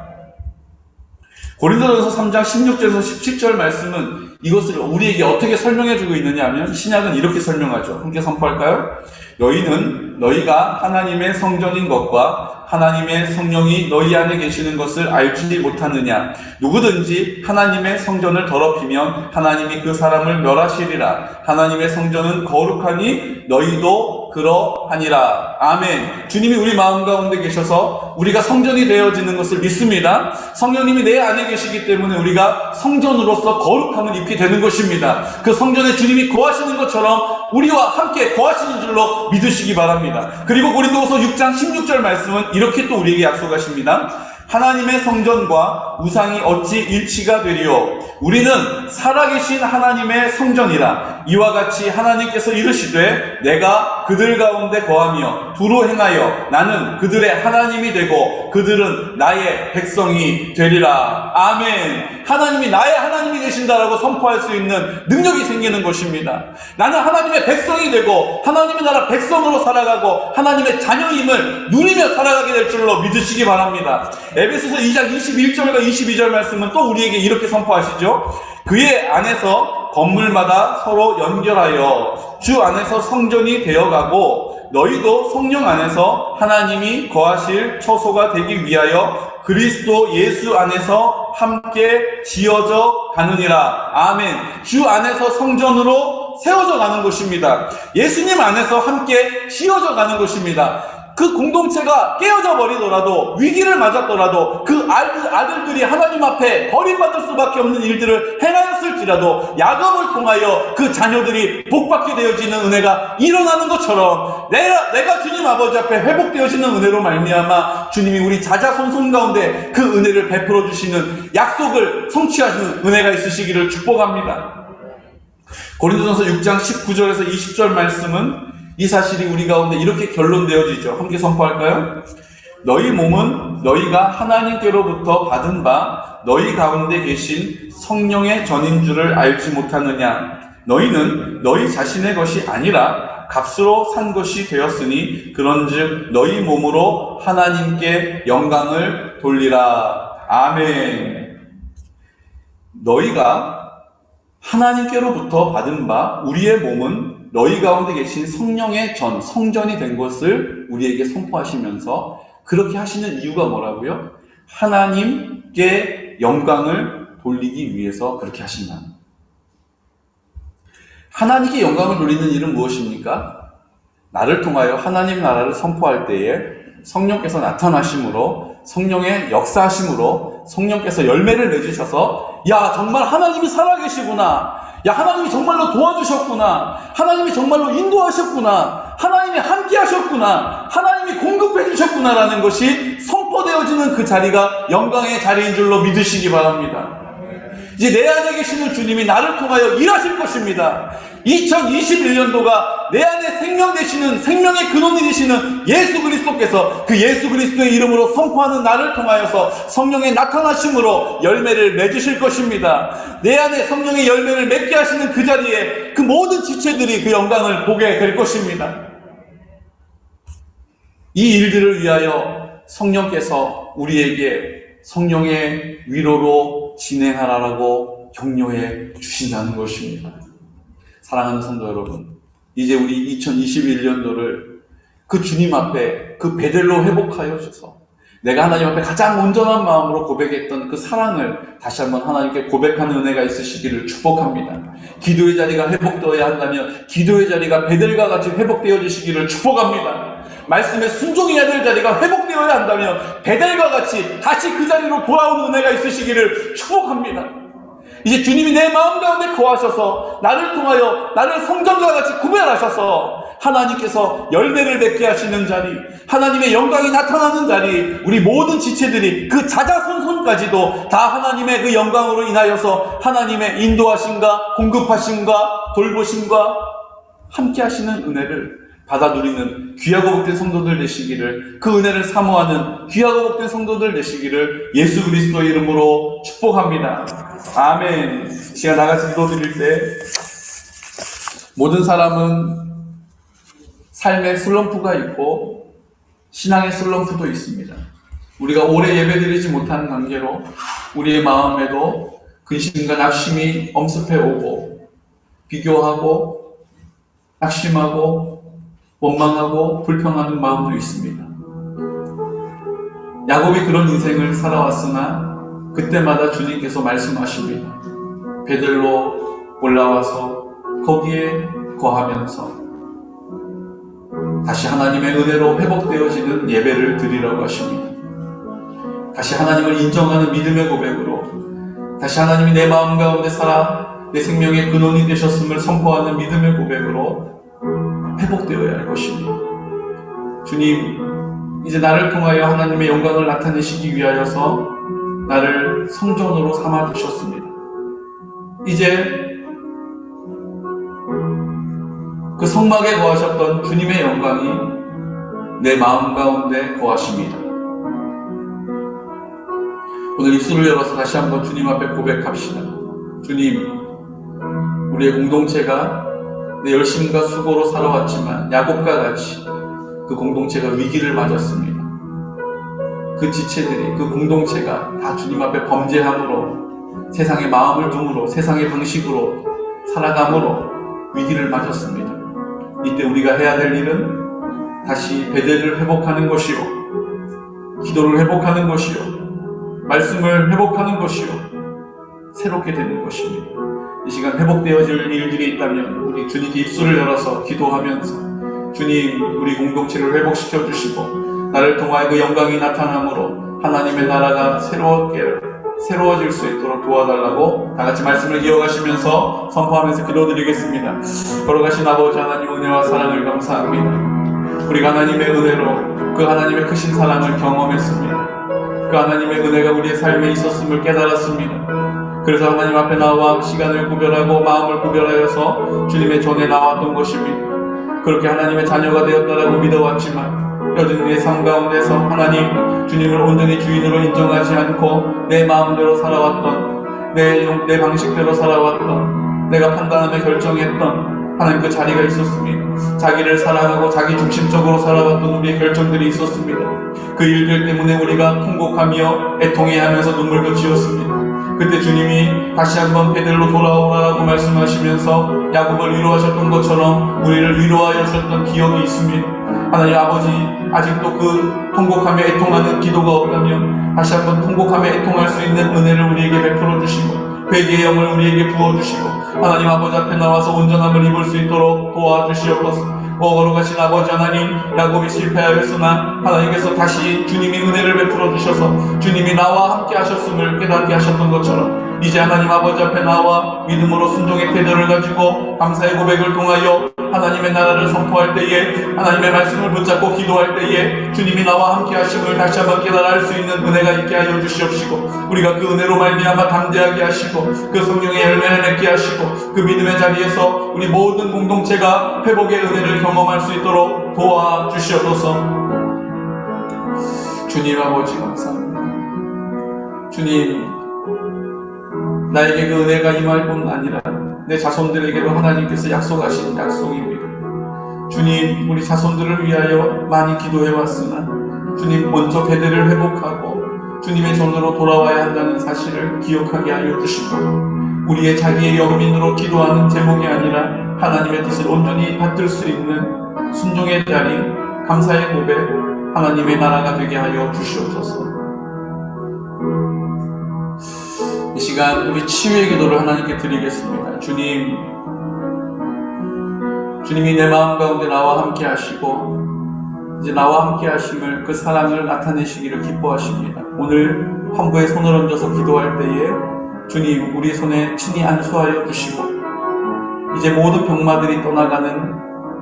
고린도전서 3장 16절에서 17절 말씀은 이것을 우리에게 어떻게 설명해주고 있느냐 하면 신약은 이렇게 설명하죠. 함께 선포할까요? 너희는 너희가 하나님의 성전인 것과 하나님의 성령이 너희 안에 계시는 것을 알지 못하느냐. 누구든지 하나님의 성전을 더럽히면 하나님이 그 사람을 멸하시리라. 하나님의 성전은 거룩하니 너희도 그러하니라. 아멘. 주님이 우리 마음 가운데 계셔서 우리가 성전이 되어지는 것을 믿습니다. 성령님이 내 안에 계시기 때문에 우리가 성전으로서 거룩함을 입게 되는 것입니다. 그 성전에 주님이 거하시는 것처럼 우리와 함께 거하시는 줄로 믿으시기 바랍니다. 그리고 고린도후서 6장 16절 말씀은 이렇게 또 우리에게 약속하십니다. 하나님의 성전과 우상이 어찌 일치가 되리요? 우리는 살아계신 하나님의 성전이라. 이와 같이 하나님께서 이르시되 내가 그들 가운데 거하며 두루 행하여 나는 그들의 하나님이 되고 그들은 나의 백성이 되리라. 아멘. 하나님이 나의 하나님이 되신다라고 선포할 수 있는 능력이 생기는 것입니다. 나는 하나님의 백성이 되고 하나님의 나라 백성으로 살아가고 하나님의 자녀임을 누리며 살아가게 될 줄로 믿으시기 바랍니다. 에베소서 2장 21절과 22절 말씀은 또 우리에게 이렇게 선포하시죠. 그의 안에서 건물마다 서로 연결하여 주 안에서 성전이 되어가고 너희도 성령 안에서 하나님이 거하실 처소가 되기 위하여 그리스도 예수 안에서 함께 지어져 가느니라. 아멘. 주 안에서 성전으로 세워져 가는 것입니다. 예수님 안에서 함께 지어져 가는 것입니다. 그 공동체가 깨어져 버리더라도, 위기를 맞았더라도, 그 아들들이 하나님 앞에 버림받을 수밖에 없는 일들을 행하였을지라도 야곱을 통하여 그 자녀들이 복받게 되어지는 은혜가 일어나는 것처럼 내가 주님 아버지 앞에 회복되어지는 은혜로 말미암아 주님이 우리 자자손손 가운데 그 은혜를 베풀어 주시는 약속을 성취하시는 은혜가 있으시기를 축복합니다. 고린도전서 6장 19절에서 20절 말씀은 이 사실이 우리 가운데 이렇게 결론되어지죠. 함께 선포할까요? 너희 몸은 너희가 하나님께로부터 받은 바 너희 가운데 계신 성령의 전인 줄을 알지 못하느냐? 너희는 너희 자신의 것이 아니라 값으로 산 것이 되었으니 그런즉 너희 몸으로 하나님께 영광을 돌리라. 아멘. 너희가 하나님께로부터 받은 바 우리의 몸은 너희 가운데 계신 성령의 성전이 된 것을 우리에게 선포하시면서 그렇게 하시는 이유가 뭐라고요? 하나님께 영광을 돌리기 위해서 그렇게 하신다. 하나님께 영광을 돌리는 일은 무엇입니까? 나를 통하여 하나님 나라를 선포할 때에 성령께서 나타나심으로, 성령의 역사하심으로 성령께서 열매를 맺으셔서 야, 정말 하나님이 살아계시구나. 야, 하나님이 정말로 도와주셨구나. 하나님이 정말로 인도하셨구나. 하나님이 함께 하셨구나. 하나님이 공급해 주셨구나라는 것이 선포되어지는 그 자리가 영광의 자리인 줄로 믿으시기 바랍니다. 이제 내 안에 계시는 주님이 나를 통하여 일하실 것입니다. 2021년도가 내 안에 생명 되시는, 생명의 근원이 되시는 예수 그리스도께서 그 예수 그리스도의 이름으로 선포하는 나를 통하여서 성령의 나타나심으로 열매를 맺으실 것입니다. 내 안에 성령의 열매를 맺게 하시는 그 자리에 그 모든 지체들이 그 영광을 보게 될 것입니다. 이 일들을 위하여 성령께서 우리에게 성령의 위로로 진행하라고 격려해 주신다는 것입니다. 사랑하는 성도 여러분, 이제 우리 2021년도를 그 주님 앞에 그 베델로 회복하여 주셔서 내가 하나님 앞에 가장 온전한 마음으로 고백했던 그 사랑을 다시 한번 하나님께 고백하는 은혜가 있으시기를 축복합니다. 기도의 자리가 회복되어야 한다면 기도의 자리가 베델과 같이 회복되어 주시기를 축복합니다. 말씀에 순종해야 될 자리가 회복되어야 한다면 베델과 같이 다시 그 자리로 돌아오는 은혜가 있으시기를 축복합니다. 이제 주님이 내 마음 가운데 거하셔서 나를 통하여 나를 성전과 같이 구별하셔서 하나님께서 열매를 맺게 하시는 자리, 하나님의 영광이 나타나는 자리, 우리 모든 지체들이 그 자자손손까지도 다 하나님의 그 영광으로 인하여서 하나님의 인도하심과 공급하심과 돌보심과 함께 하시는 은혜를 받아 누리는 귀하고 복된 성도들 되시기를, 그 은혜를 사모하는 귀하고 복된 성도들 되시기를 예수 그리스도의 이름으로 축복합니다. 아멘. 시간 나같이 기도드릴 때 모든 사람은 삶의 슬럼프가 있고 신앙의 슬럼프도 있습니다. 우리가 오래 예배드리지 못하는 관계로 우리의 마음에도 근심과 낙심이 엄습해 오고 비교하고 낙심하고 원망하고 불평하는 마음도 있습니다. 야곱이 그런 인생을 살아왔으나 그때마다 주님께서 말씀하십니다. 베들로 올라와서 거기에 거하면서 다시 하나님의 은혜로 회복되어지는 예배를 드리라고 하십니다. 다시 하나님을 인정하는 믿음의 고백으로 다시 하나님이 내 마음 가운데 살아 내 생명의 근원이 되셨음을 선포하는 믿음의 고백으로 회복되어야 할 것입니다. 주님, 이제 나를 통하여 하나님의 영광을 나타내시기 위하여서 나를 성전으로 삼아주셨습니다. 이제 그 성막에 거하셨던 주님의 영광이 내 마음 가운데 거하십니다. 오늘 입술을 열어서 다시 한번 주님 앞에 고백합시다. 주님, 우리의 공동체가 내 열심과 수고로 살아왔지만 야곱과 같이 그 공동체가 위기를 맞았습니다. 그 지체들이, 그 공동체가 다 주님 앞에 범죄함으로, 세상의 마음을 둠으로, 세상의 방식으로 살아감으로 위기를 맞았습니다. 이때 우리가 해야 될 일은 다시 베델을 회복하는 것이요, 기도를 회복하는 것이요, 말씀을 회복하는 것이요, 새롭게 되는 것입니다. 이 시간 회복되어질 일들이 있다면 우리 주님께 입술을 열어서 기도하면서 주님, 우리 공동체를 회복시켜 주시고 나를 통하여 그 영광이 나타남으로 하나님의 나라가 새로워질 수 있도록 도와달라고 다같이 말씀을 이어가시면서 선포하면서 기도드리겠습니다. 걸어가신 아버지 하나님 은혜와 사랑을 감사합니다. 우리가 하나님의 은혜로 그 하나님의 크신 사랑을 경험했습니다. 그 하나님의 은혜가 우리의 삶에 있었음을 깨달았습니다. 그래서 하나님 앞에 나와 시간을 구별하고 마음을 구별하여서 주님의 전에 나왔던 것입니다. 그렇게 하나님의 자녀가 되었다라고 믿어왔지만 여전히 내 삶 가운데서 하나님 주님을 온전히 주인으로 인정하지 않고 내 마음대로 살아왔던, 내 방식대로 살아왔던, 내가 판단하며 결정했던 하나님 그 자리가 있었습니다. 자기를 사랑하고 자기 중심적으로 살아왔던 우리의 결정들이 있었습니다. 그 일들 때문에 우리가 통곡하며 애통해야 하면서 눈물도 지었습니다. 그때 주님이 다시 한번 베델로 돌아오라고 말씀하시면서 야곱을 위로하셨던 것처럼 우리를 위로하여 주셨던 기억이 있습니다. 하나님 아버지, 아직도 그 통곡하며 애통하는 기도가 없다면 다시 한번 통곡하며 애통할 수 있는 은혜를 우리에게 베풀어 주시고 회개의 영을 우리에게 부어주시고 하나님 아버지 앞에 나와서 온전함을 입을 수 있도록 도와주시옵소서. 걸어가신 아버지 하나님, 야곱이 실패하였으나 하나님께서 다시 주님이 은혜를 베풀어 주셔서 주님이 나와 함께 하셨음을 깨닫게 하셨던 것처럼 이제 하나님 아버지 앞에 나와 믿음으로 순종의 태도를 가지고 감사의 고백을 통하여 하나님의 나라를 선포할 때에, 하나님의 말씀을 붙잡고 기도할 때에 주님이 나와 함께 하심을 다시 한번 깨달아 알 수 있는 은혜가 있게 하여 주시옵시고 우리가 그 은혜로 말미암아 담대하게 하시고 그 성령의 열매를 맺게 하시고 그 믿음의 자리에서 우리 모든 공동체가 회복의 은혜를 경험할 수 있도록 도와주시옵소서. 주님 아버지 감사합니다. 주님, 나에게 그 은혜가 임할 뿐 아니라 내 자손들에게도 하나님께서 약속하신 약속입니다. 주님, 우리 자손들을 위하여 많이 기도해왔으나 주님 먼저 베델을 회복하고 주님의 전으로 돌아와야 한다는 사실을 기억하게 하여 주시고 우리의 자기의 영민으로 기도하는 제목이 아니라 하나님의 뜻을 온전히 받들 수 있는 순종의 자리, 감사의 고백, 하나님의 나라가 되게 하여 주시옵소서. 이 시간 우리 치유의 기도를 하나님께 드리겠습니다. 주님이 내 마음 가운데 나와 함께 하시고 이제 나와 함께 하심을, 그 사랑을 나타내시기를 기뻐하십니다. 오늘 환부에 손을 얹어서 기도할 때에 주님 우리 손에 친히 안수하여 주시고 이제 모든 병마들이 떠나가는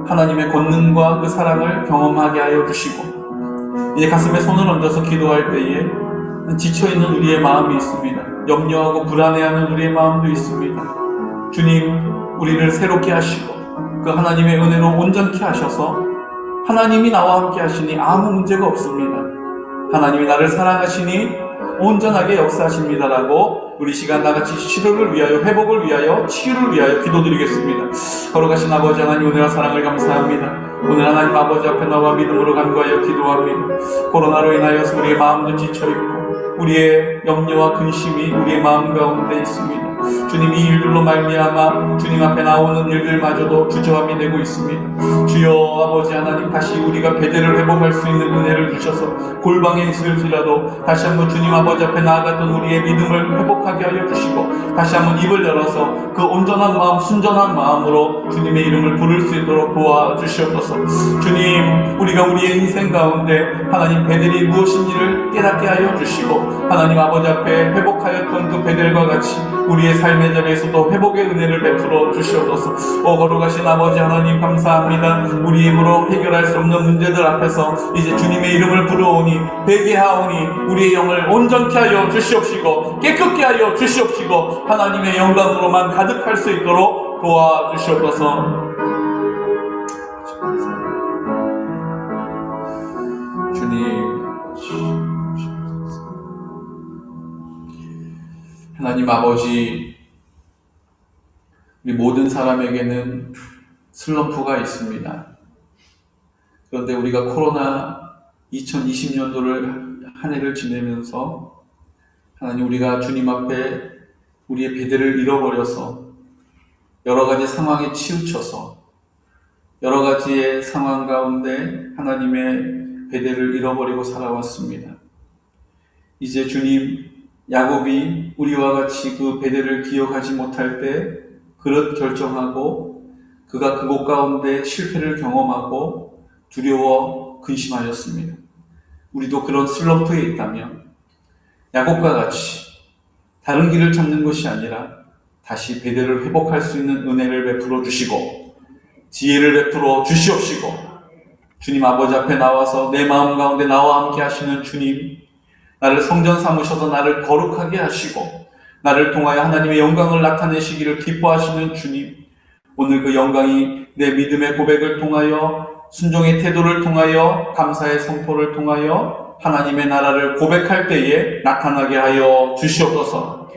하나님의 권능과 그 사랑을 경험하게 하여 주시고 이제 가슴에 손을 얹어서 기도할 때에 지쳐있는 우리의 마음이 있습니다. 염려하고 불안해하는 우리의 마음도 있습니다. 주님, 우리를 새롭게 하시고 그 하나님의 은혜로 온전케 하셔서 하나님이 나와 함께 하시니 아무 문제가 없습니다. 하나님이 나를 사랑하시니 온전하게 역사하십니다라고 우리 시간 나같이 치료를 위하여, 회복을 위하여, 치유를 위하여 기도드리겠습니다. 걸어가신 아버지 하나님 은혜와 사랑을 감사합니다. 오늘 하나님 아버지 앞에 나와 믿음으로 간구하여 기도합니다. 코로나로 인하여서 우리의 마음도 지쳐있고 우리의 염려와 근심이 우리의 마음 가운데 있습니다. 주님, 이 일들로 말미암아 주님 앞에 나오는 일들마저도 주저함이 되고 있습니다. 주여 아버지 하나님, 다시 우리가 배대를 회복할 수 있는 은혜를 주셔서 골방에 있을지라도 다시 한번 주님 아버지 앞에 나아갔던 우리의 믿음을 회복하게 하여 주시고, 다시 한번 입을 열어서 그 온전한 마음, 순전한 마음으로 주님의 이름을 부를 수 있도록 도와주시옵소서. 주님, 우리가 우리의 인생 가운데 하나님 베델이 무엇인지를 깨닫게 하여 주시고, 하나님 아버지 앞에 회복하였던 그 베델과 같이 우리의 삶의 자리에서도 회복의 은혜를 베풀어 주시옵소서. 거룩하신 아버지 하나님, 감사합니다. 우리 힘으로 해결할 수 없는 문제들 앞에서 이제 주님의 이름을 부르오니 회개하오니 우리의 영을 온전케 하여 주시옵시고 깨끗게 하여 주시옵시고 하나님의 영광으로만 가득할 수 있도록 도와주시옵소서. 주님, 하나님 아버지, 우리 모든 사람에게는 슬럼프가 있습니다. 그런데 우리가 코로나 2020년도를 한 해를 지내면서 하나님, 우리가 주님 앞에 우리의 베델을 잃어버려서 여러 가지 상황에 치우쳐서 여러 가지의 상황 가운데 하나님의 베델을 잃어버리고 살아왔습니다. 이제 주님, 야곱이 우리와 같이 그 베델을 기억하지 못할 때 그릇 결정하고 그가 그곳 가운데 실패를 경험하고 두려워 근심하였습니다. 우리도 그런 슬럼프에 있다면 야곱과 같이 다른 길을 찾는 것이 아니라 다시 베델을 회복할 수 있는 은혜를 베풀어 주시고 지혜를 베풀어 주시옵시고, 주님 아버지 앞에 나와서 내 마음 가운데 나와 함께 하시는 주님, 나를 성전 삼으셔서 나를 거룩하게 하시고 나를 통하여 하나님의 영광을 나타내시기를 기뻐하시는 주님, 오늘 그 영광이 내 믿음의 고백을 통하여, 순종의 태도를 통하여, 감사의 선포를 통하여 하나님의 나라를 고백할 때에 나타나게 하여 주시옵소서.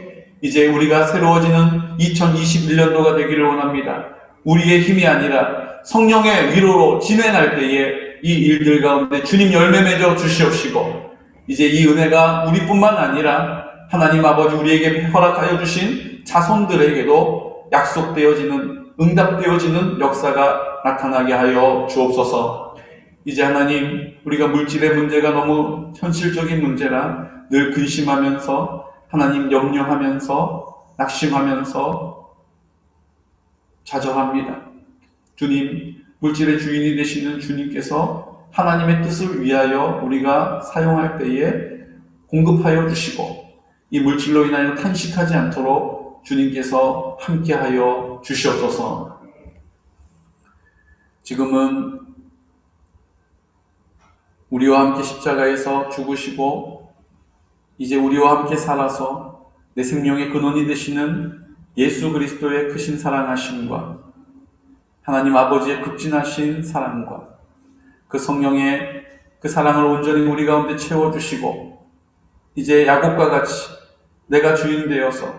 이제 우리가 새로워지는 2021년도가 되기를 원합니다. 우리의 힘이 아니라 성령의 위로로 진행할 때에 이 일들 가운데 주님 열매 맺어 주시옵시고, 이제 이 은혜가 우리뿐만 아니라 하나님 아버지 우리에게 허락하여 주신 자손들에게도 약속되어지는, 응답되어지는 역사가 나타나게 하여 주옵소서. 이제 하나님, 우리가 물질의 문제가 너무 현실적인 문제라 늘 근심하면서 하나님 염려하면서 낙심하면서 좌절합니다. 주님, 물질의 주인이 되시는 주님께서 하나님의 뜻을 위하여 우리가 사용할 때에 공급하여 주시고 이 물질로 인하여 탄식하지 않도록 주님께서 함께하여 주시옵소서. 지금은 우리와 함께 십자가에서 죽으시고 이제 우리와 함께 살아서 내 생명의 근원이 되시는 예수 그리스도의 크신 사랑하심과 하나님 아버지의 극진하신 사랑과 그 성령의 그 사랑을 온전히 우리 가운데 채워주시고, 이제 야곱과 같이 내가 주인 되어서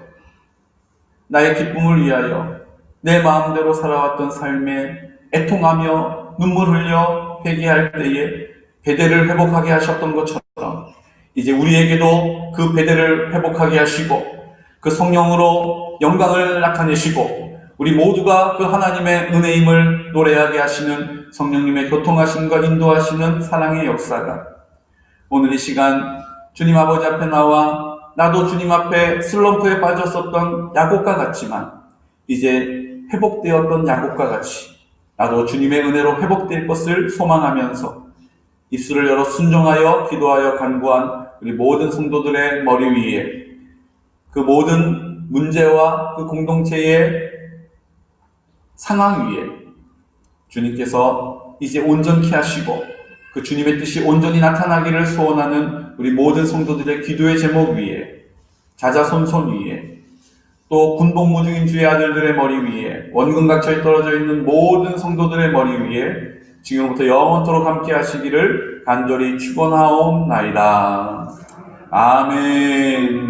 나의 기쁨을 위하여 내 마음대로 살아왔던 삶에 애통하며 눈물 흘려 회개할 때에 베델을 회복하게 하셨던 것처럼 이제 우리에게도 그 베델을 회복하게 하시고 그 성령으로 영광을 나타내시고 우리 모두가 그 하나님의 은혜임을 노래하게 하시는 성령님의 교통하심과 인도하시는 사랑의 역사가 오늘 이 시간 주님 아버지 앞에 나와 나도 주님 앞에 슬럼프에 빠졌었던 야곱과 같지만 이제 회복되었던 야곱과 같이 나도 주님의 은혜로 회복될 것을 소망하면서 입술을 열어 순종하여 기도하여 간구한 우리 모든 성도들의 머리 위에 그 모든 문제와 그 공동체의 상황 위에 주님께서 이제 온전케 하시고 그 주님의 뜻이 온전히 나타나기를 소원하는 우리 모든 성도들의 기도의 제목 위에, 자자손손 위에, 또 군복무중인 주의 아들들의 머리 위에, 원근각처에 떨어져 있는 모든 성도들의 머리 위에 지금부터 영원토록 함께 하시기를 간절히 축원하옵나이다. 아멘.